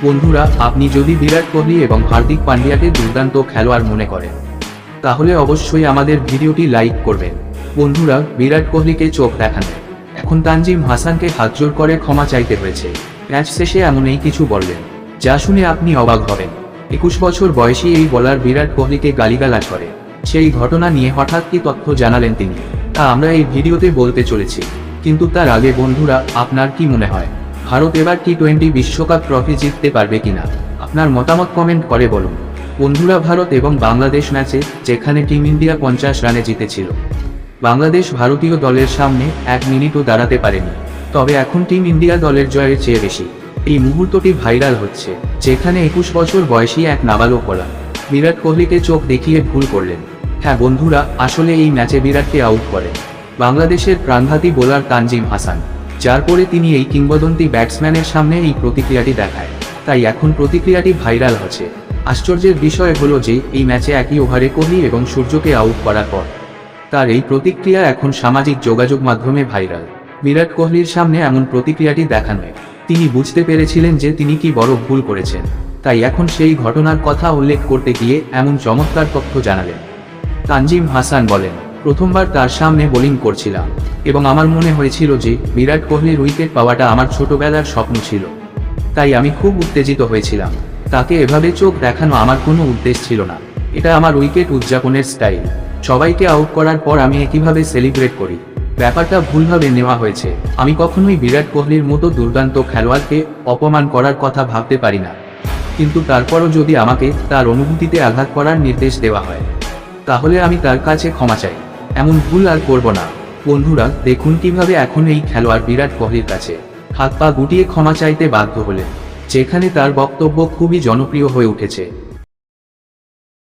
বন্ধুরা, আপনি যদি বিরাট কোহলি এবং হার্দিক পান্ডিয়াকে দুর্দান্ত খেলোয়াড় মনে করেন, তাহলে অবশ্যই আমাদের ভিডিওটি লাইক করবেন। বন্ধুরা, বিরাট কোহলিকে চোখ দেখানো, এখন তানজিম হাসানকে হাতজোড় করে ক্ষমা চাইতে হয়েছে। ম্যাচ শেষে এমনই কিছু বললেন, যা শুনে আপনি অবাক হবেন। 21 বছর বয়সী এই বোলার বিরাট কোহলিকে গালিগালাজ করে, সেই ঘটনা নিয়ে হঠাৎ কি তথ্য জানালেন তিনি, তা আমরা এই ভিডিওতে বলতে চলেছি। কিন্তু তার আগে বন্ধুরা, আপনার কি মনে হয় ভারত এবার টি-20 বিশ্বকাপ ট্রফি জিততে পারবে কিনা? আপনার মতামত কমেন্ট করে বলুন। বন্ধুরা, ভারত এবং বাংলাদেশ ম্যাচে যেখানে টিম ইন্ডিয়া 50 রানে জিতেছিল, বাংলাদেশ ভারতীয় দলের সামনে 1 মিনিটও দাঁড়াতে পারেনি। তবে এখন টিম ইন্ডিয়া দলের জয়ের চেয়ে বেশি এই মুহূর্তটি ভাইরাল হচ্ছে, যেখানে 21 বছর বয়সী এক নাবালক বোলার বিরাট কোহলিকে চোখ দেখিয়ে ভুল করলেন। হ্যাঁ বন্ধুরা, আসলে এই ম্যাচে বিরাটকে আউট করেন বাংলাদেশের প্রাণঘাতী বোলার তানজিম হাসান, যার পরে তিনি এই কিংবদন্তি ব্যাটসম্যানের সামনে এই প্রতিক্রিয়াটি দেখায়। তাই এখন প্রতিক্রিয়াটি ভাইরাল হচ্ছে। আশ্চর্যের বিষয় হলো যে এই ম্যাচে একই ওভারে কোহলি এবং সূর্যকে আউট করার পর তার এই প্রতিক্রিয়া এখন সামাজিক যোগাযোগ মাধ্যমে ভাইরাল। বিরাট কোহলির সামনে এমন প্রতিক্রিয়াটি দেখানোয় তিনি বুঝতে পেরেছিলেন যে তিনি কি বড় ভুল করেছেন। তাই এখন সেই ঘটনার কথা উল্লেখ করতে গিয়ে এমন চমৎকার তথ্য জানালেন। তানজিম হাসান বলেন, প্রথমবার তার সামনে বোলিং করছিলাম এবং আমার মনে হয়েছিল যে বিরাট কোহলির উইকেট পাওয়াটা আমার ছোটবেলার স্বপ্ন ছিল। তাই আমি খুব উত্তেজিত হয়েছিলাম। তাকে এভাবে চোখ দেখানো আমার কোনো উদ্দেশ্য ছিল না, এটা আমার উইকেট উদযাপনের স্টাইল। সবাইকে আউট করার পর আমি একইভাবে সেলিব্রেট করি। ব্যাপারটা ভুলভাবে নেওয়া হয়েছে। আমি কখনোই বিরাট কোহলির মতো দুর্দান্ত খেলোয়াড়কে অপমান করার কথা ভাবতে পারি না, কিন্তু তারপরও যদি আমাকে তার অনুভূতিতে আঘাত করার নির্দেশ দেওয়া হয়, তাহলে আমি তার কাছে ক্ষমা চাই। এমন ভুল আর করব না। বন্ধুরা, দেখুন কিভাবে এখন এই খেলোয়াড় বিরাট কোহলির কাছে হাত পা গুটিয়ে ক্ষমা চাইতে বাধ্য হলেন, যেখানে তার বক্তব্য খুবই জনপ্রিয় হয়ে উঠেছে।